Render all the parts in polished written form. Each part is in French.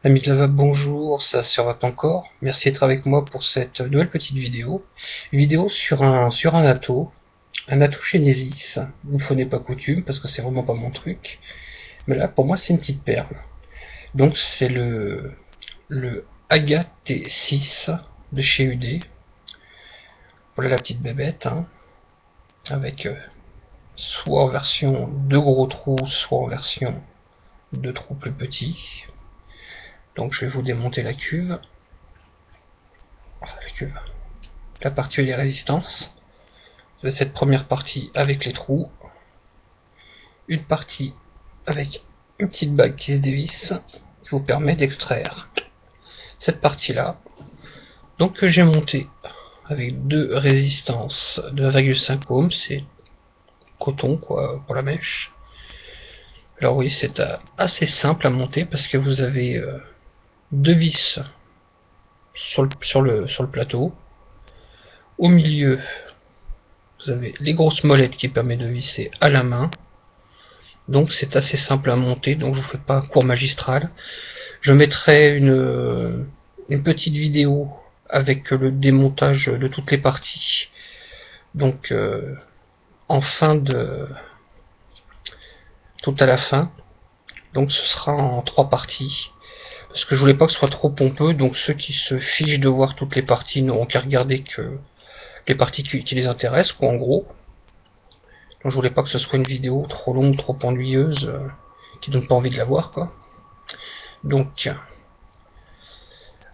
Ami de Lava, bonjour, ça survit encore. Merci d'être avec moi pour cette nouvelle petite vidéo. Vidéo sur un Atto Genesis. Une fois n'est pas coutume parce que c'est vraiment pas mon truc. Mais là, pour moi, c'est une petite perle. Donc, c'est le Aga T6 de chez UD. Voilà la petite bébête, hein, avec soit en version 2 gros trous, soit en version 2 trous plus petits. Donc, je vais vous démonter la cuve. Enfin, la cuve. La partie des résistances. Vous avez cette première partie avec les trous, une partie avec une petite bague qui se dévisse, qui vous permet d'extraire cette partie-là. Donc que j'ai monté avec deux résistances de 1,5 ohm, c'est coton quoi pour la mèche. Alors oui, c'est assez simple à monter parce que vous avez deux vis sur le plateau. Au milieu, vous avez les grosses molettes qui permettent de visser à la main. Donc c'est assez simple à monter, donc je vous fais pas un cours magistral. Je mettrai une petite vidéo avec le démontage de toutes les parties. Donc en fin de tout à la fin. Donc ce sera en 3 parties. Parce que je voulais pas que ce soit trop pompeux, donc ceux qui se fichent de voir toutes les parties n'auront qu'à regarder que les parties qui les intéressent, quoi, en gros. Donc je voulais pas que ce soit une vidéo trop longue, trop ennuyeuse, qui donne pas envie de la voir, quoi. Donc,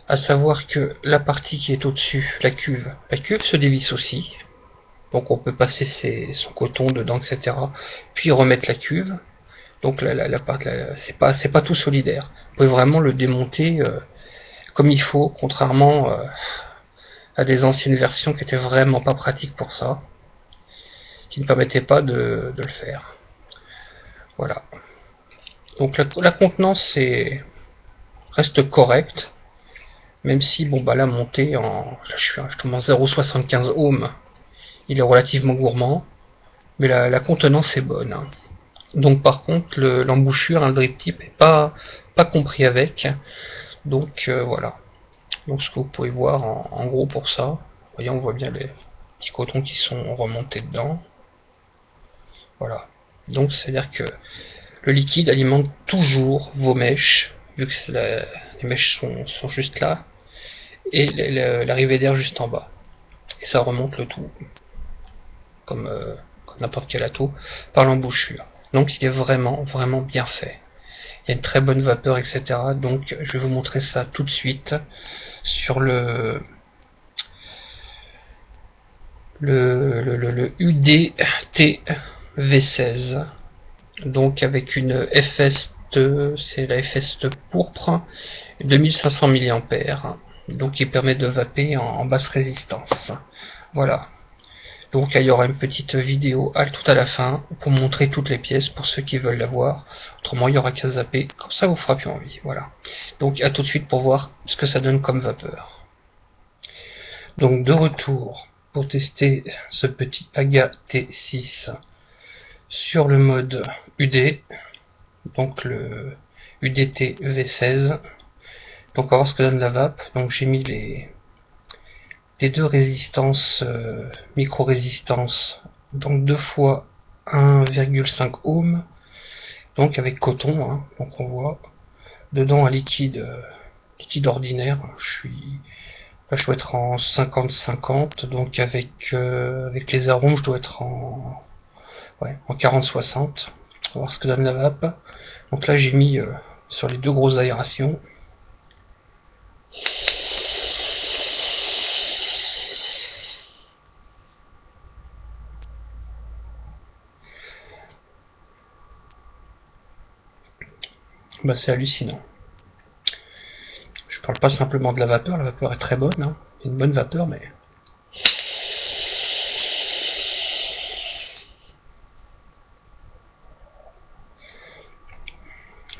à savoir que la partie qui est au-dessus, la cuve se dévisse aussi. Donc on peut passer son coton dedans, etc. Puis remettre la cuve. Donc c'est pas tout solidaire. Vous pouvez vraiment le démonter comme il faut, contrairement à des anciennes versions qui étaient vraiment pas pratiques pour ça, qui ne permettaient pas de le faire. Voilà. Donc la contenance reste correcte, même si bon bah la montée je tombe en 0,75 ohm, il est relativement gourmand, mais la contenance est bonne, hein. Donc par contre l'embouchure, le drip tip est pas compris avec. Donc voilà. Donc ce que vous pouvez voir en gros pour ça. Voyez, on voit bien les petits cotons qui sont remontés dedans. Voilà. Donc c'est à dire que le liquide alimente toujours vos mèches, vu que les mèches sont juste là, et l'arrivée d'air juste en bas. Et ça remonte le tout, comme n'importe quel Atto, par l'embouchure. Donc il est vraiment vraiment bien fait. Il y a une très bonne vapeur, etc. Donc je vais vous montrer ça tout de suite sur le UDT V16. Donc avec une FS, c'est la FS pourpre, 2500 mAh. Donc il permet de vaper en basse résistance. Voilà. Donc il y aura une petite vidéo tout à la fin pour montrer toutes les pièces pour ceux qui veulent la voir. Autrement il y aura qu'à zapper, comme ça vous fera plus envie. Voilà. Donc à tout de suite pour voir ce que ça donne comme vapeur. Donc de retour pour tester ce petit Aga T6 sur le mode UD, donc le UDT V16. Donc on va voir ce que donne la vape. Donc j'ai mis les deux résistances, micro-résistances, donc deux fois 1,5 ohm, donc avec coton, hein. Donc on voit dedans un liquide ordinaire. Là je dois être en 50-50, donc avec les arômes je dois être en 40-60. On va voir ce que donne la vape. Donc là j'ai mis sur les deux grosses aérations. Bah c'est hallucinant. Je parle pas simplement de la vapeur est très bonne, hein. C'est une bonne vapeur, mais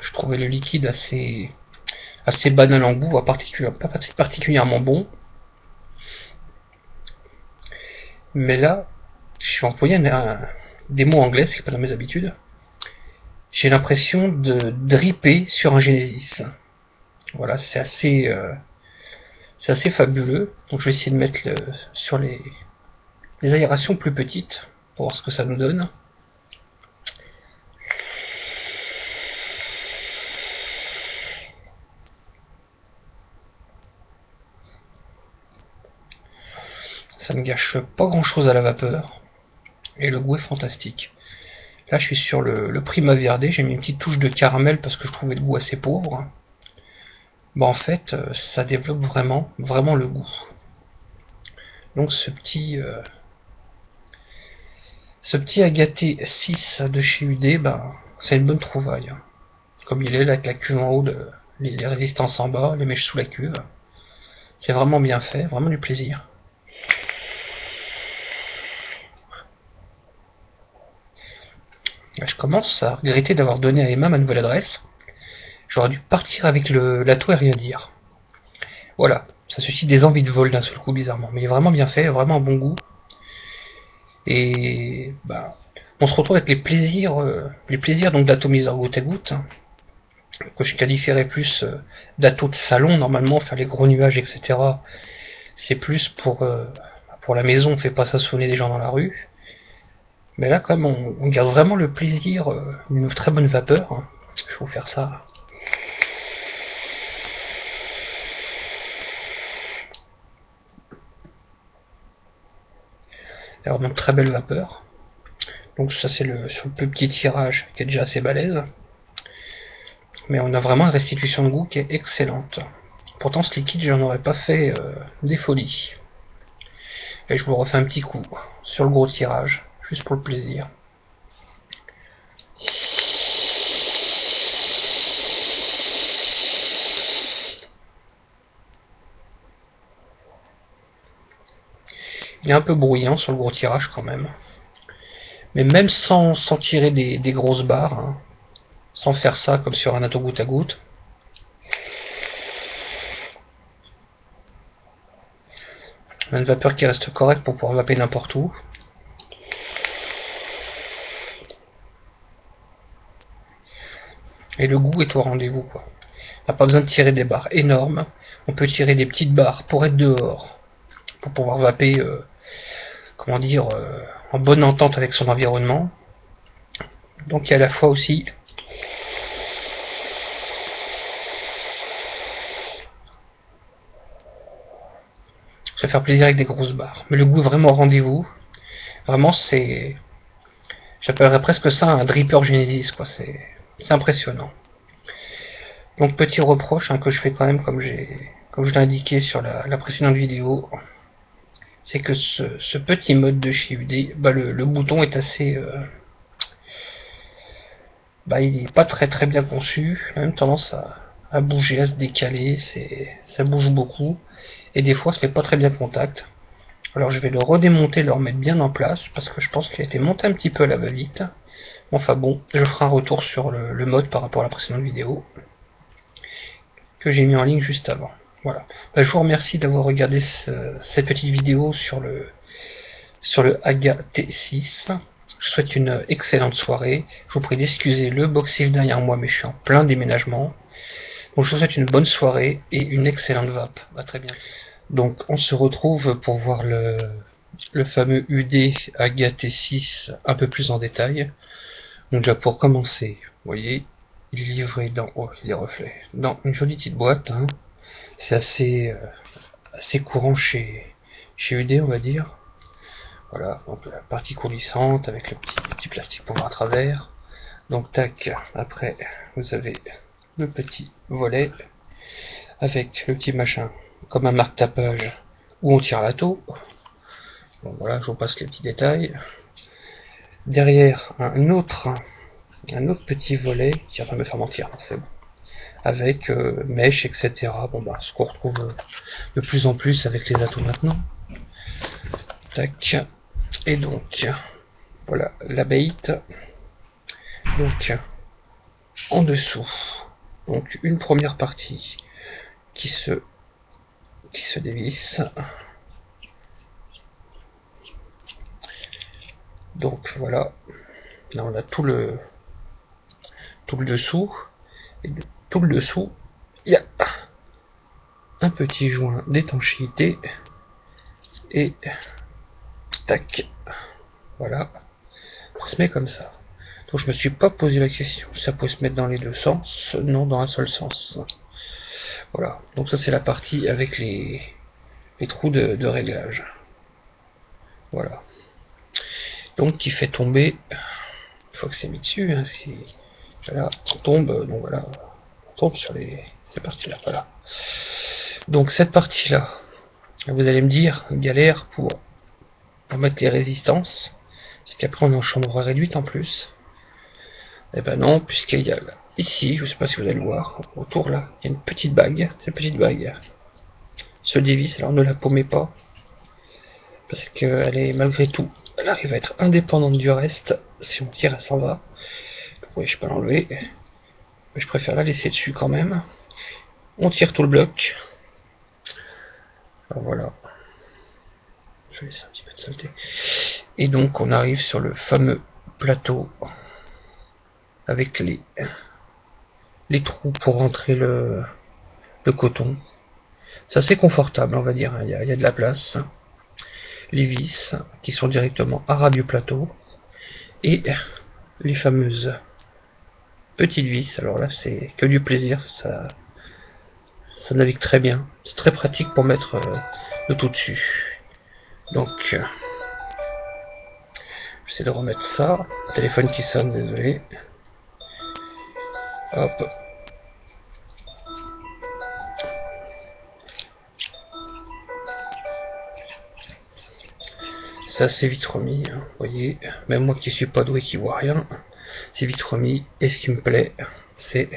je trouvais le liquide assez banal en goût, pas particulièrement bon. Mais là, je suis employé des mots anglais, ce qui n'est pas dans mes habitudes. J'ai l'impression de dripper sur un Genesis. Voilà, c'est assez fabuleux. Donc je vais essayer de mettre sur les aérations plus petites pour voir ce que ça nous donne. Ça ne gâche pas grand chose à la vapeur et le goût est fantastique. Là je suis sur le Primavera, j'ai mis une petite touche de caramel parce que je trouvais le goût assez pauvre. Bon, en fait ça développe vraiment le goût. Donc ce petit Agaté 6 de chez UD, bah, c'est une bonne trouvaille. Comme il est là avec la cuve en haut, les résistances en bas, les mèches sous la cuve. C'est vraiment bien fait, vraiment du plaisir. Je commence à regretter d'avoir donné à Emma ma nouvelle adresse. J'aurais dû partir avec l'atout et rien dire. Voilà, ça suscite des envies de vol d'un seul coup bizarrement. Mais il est vraiment bien fait, vraiment un bon goût. Et bah, on se retrouve avec les plaisirs donc d'atomiseur goutte à goutte, hein, que je qualifierais plus d'atout de salon normalement, faire les gros nuages, etc. C'est plus pour la maison, on fait pas ça sonner des gens dans la rue. Mais là, quand même, on garde vraiment le plaisir d'une très bonne vapeur. Hein. Je vais vous faire ça. Il y a vraiment de très belle vapeur. Donc ça c'est sur le plus petit tirage qui est déjà assez balèze. Mais on a vraiment une restitution de goût qui est excellente. Pourtant ce liquide j'en aurais pas fait des folies. Et je vous refais un petit coup sur le gros tirage, juste pour le plaisir. Il est un peu bruyant sur le gros tirage quand même. Mais même sans tirer des grosses barres, hein, sans faire ça comme sur un atto goutte à goutte, on a une vapeur qui reste correcte pour pouvoir vaper n'importe où. Et le goût est au rendez-vous, quoi. On n'a pas besoin de tirer des barres énormes. On peut tirer des petites barres pour être dehors, pour pouvoir vaper, comment dire, en bonne entente avec son environnement. Donc il y a à la fois aussi se faire plaisir avec des grosses barres. Mais le goût est vraiment au rendez-vous. Vraiment, j'appellerais presque ça un dripper Genesis, quoi. C'est impressionnant. Donc petit reproche hein, que je fais quand même, comme je l'ai indiqué sur la précédente vidéo, c'est que ce petit mode de chez UD, bah le bouton est assez, bah il est pas très bien conçu. Il a même tendance à bouger, à se décaler. Ça bouge beaucoup et des fois ça fait pas très bien contact. Alors je vais le redémonter, le remettre bien en place parce que je pense qu'il a été monté un petit peu à la va-vite. Enfin bon, je ferai un retour sur le mode par rapport à la précédente vidéo que j'ai mis en ligne juste avant. Voilà. Bah, je vous remercie d'avoir regardé cette petite vidéo sur le AGA T6. Je vous souhaite une excellente soirée. Je vous prie d'excuser le boxif derrière moi, mais je suis en plein déménagement. Donc je vous souhaite une bonne soirée et une excellente vape. À très bientôt. Donc on se retrouve pour voir le fameux UD AGA T6 un peu plus en détail. Donc déjà pour commencer, vous voyez, il est livré dans, oh, les reflets, dans une jolie petite boîte. Hein. C'est assez courant chez UD, on va dire. Voilà, donc la partie coulissante avec le petit plastique pour voir à travers. Donc tac, après vous avez le petit volet avec le petit machin comme un marque-tapage où on tire la taux. Bon voilà, je vous passe les petits détails. Derrière un autre petit volet qui va me faire mentir, c'est bon. Avec mèche, etc. Bon bah ce qu'on retrouve de plus en plus avec les atouts maintenant. Tac. Et donc voilà la bait. Donc en dessous, donc une première partie qui se dévisse. Donc voilà, là on a tout le dessous, et tout le dessous, il y a un petit joint d'étanchéité et tac, voilà, ça se met comme ça. Donc je me suis pas posé la question, ça peut se mettre dans les deux sens, non, dans un seul sens. Voilà, donc ça c'est la partie avec les trous de réglage. Voilà. Donc qui fait tomber, une fois que c'est mis dessus, hein, si voilà, on tombe, donc voilà, on tombe sur ces parties-là, voilà. Donc cette partie-là, vous allez me dire, galère pour mettre les résistances, parce qu'après on est en chambre réduite en plus. Eh ben non, puisqu'il y a là, ici, je sais pas si vous allez le voir, autour là, il y a une petite bague, cette petite bague se dévisse, alors ne la paumez pas, parce qu'elle est malgré tout, elle arrive à être indépendante du reste, si on tire elle s'en va. Oui, je peux l'enlever, mais je préfère la laisser dessus quand même. On tire tout le bloc, alors voilà, je vais laisser un petit peu de saleté, et donc on arrive sur le fameux plateau, avec les trous pour rentrer le coton. C'est assez confortable, on va dire, il y a de la place. Les vis qui sont directement à ras du plateau et les fameuses petites vis. Alors là, c'est que du plaisir, ça navigue très bien. C'est très pratique pour mettre le tout dessus. Donc, j'essaie de remettre ça. Téléphone qui sonne, désolé. Hop. Ça c'est vite remis, hein, vous voyez, même moi qui suis pas doué, qui vois rien, c'est vite remis, et ce qui me plaît, c'est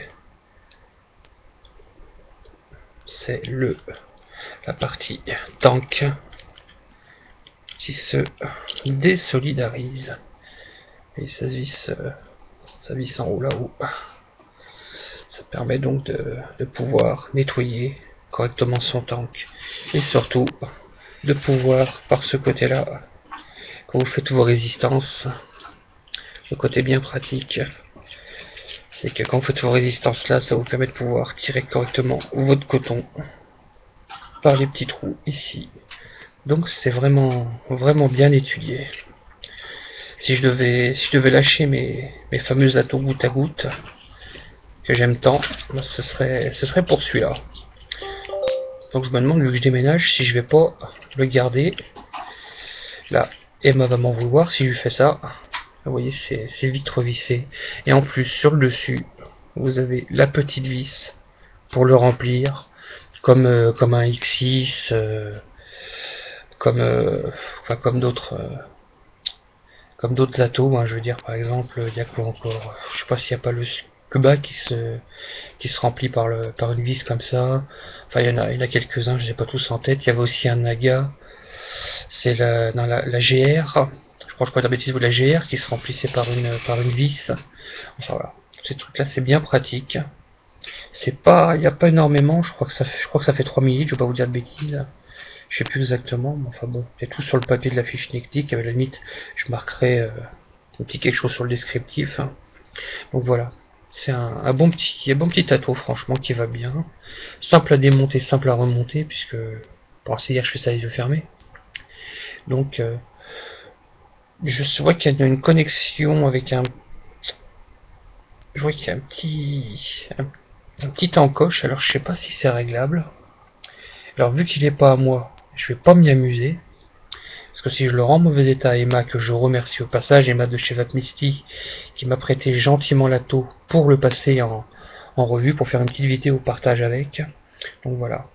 la partie tank qui se désolidarise, et ça visse en haut là-haut, ça permet donc de pouvoir nettoyer correctement son tank, et surtout de pouvoir par ce côté-là, quand vous faites vos résistances, le côté bien pratique, c'est que quand vous faites vos résistances là, ça vous permet de pouvoir tirer correctement votre coton par les petits trous ici. Donc c'est vraiment bien étudié. Si je devais lâcher mes fameux atos goutte à goutte que j'aime tant, ben ce serait pour celui-là. Donc je me demande, vu que je déménage, si je vais pas le garder. Là, Emma va m'en vouloir si je fais ça. Vous voyez, c'est vite revissé. Et en plus, sur le dessus, vous avez la petite vis pour le remplir, comme un X6, comme d'autres atos. Hein, je veux dire, par exemple, il y a quoi encore? Je sais pas s'il n'y a pas le Scuba qui se remplit par une vis comme ça. Enfin, il y en a quelques-uns, je les ai pas tous en tête. Il y avait aussi un Naga. C'est la GR, je crois pas de bêtises, ou la GR qui se remplissait par une vis. Enfin voilà, ces trucs là c'est bien pratique. Il n'y a pas énormément, je crois que ça fait 3 minutes, je vais pas vous dire de bêtises. Je sais plus exactement, mais enfin bon, il y a tout sur le papier de la fiche technique, à la limite, je marquerai un petit quelque chose sur le descriptif. Donc voilà. C'est un bon petit atout, franchement, qui va bien. Simple à démonter, simple à remonter, puisque pour ainsi dire, je fais ça les yeux fermés. Donc, je vois qu'il y a une connexion avec je vois qu'il y a un petit encoche. Alors, je sais pas si c'est réglable. Alors, vu qu'il n'est pas à moi, je vais pas m'y amuser. Parce que si je le rends en mauvais état à Emma, que je remercie au passage, Emma de chez Vatmisty, qui m'a prêté gentiment l'atto pour le passer en revue, pour faire une petite vidéo partage avec. Donc voilà.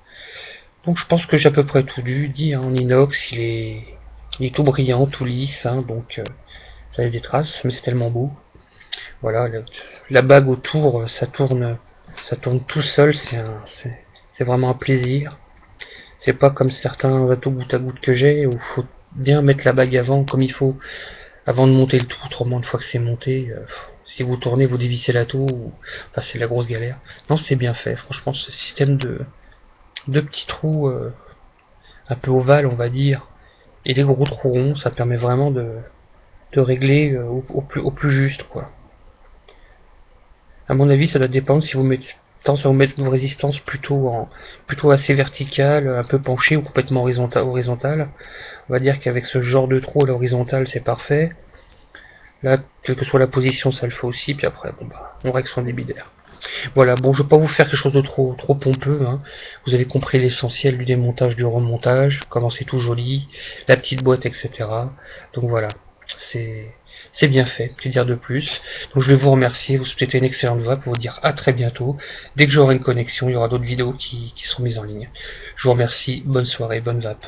Donc je pense que j'ai à peu près tout dit, hein, en inox, il est tout brillant, tout lisse, hein, donc ça a des traces, mais c'est tellement beau. Voilà, la bague autour, ça tourne tout seul, c'est vraiment un plaisir. C'est pas comme certains atos goutte à goutte que j'ai, où il faut bien mettre la bague avant, comme il faut, avant de monter le tout, autrement une fois que c'est monté, si vous tournez, vous dévissez l'atout, enfin c'est la grosse galère. Non, c'est bien fait, franchement, ce système de petits trous un peu ovales, on va dire, et les gros trous ronds, ça permet vraiment de régler au plus juste, quoi. À mon avis, ça doit dépendre si vous mettez tendance à vous mettre une résistance plutôt assez verticale, un peu penchée ou complètement horizontale. On va dire qu'avec ce genre de trou à l'horizontale, c'est parfait. Là, quelle que soit la position, ça le fait aussi. Puis après, bon bah, on règle son débit d'air. Voilà, bon, je ne vais pas vous faire quelque chose de trop pompeux, hein. Vous avez compris l'essentiel du démontage, du remontage, comment c'est tout joli, la petite boîte, etc. Donc voilà, c'est bien fait, que dire de plus. Donc je vais vous remercier, vous souhaiter une excellente voix pour vous dire à très bientôt. Dès que j'aurai une connexion, il y aura d'autres vidéos qui seront mises en ligne. Je vous remercie, bonne soirée, bonne vape.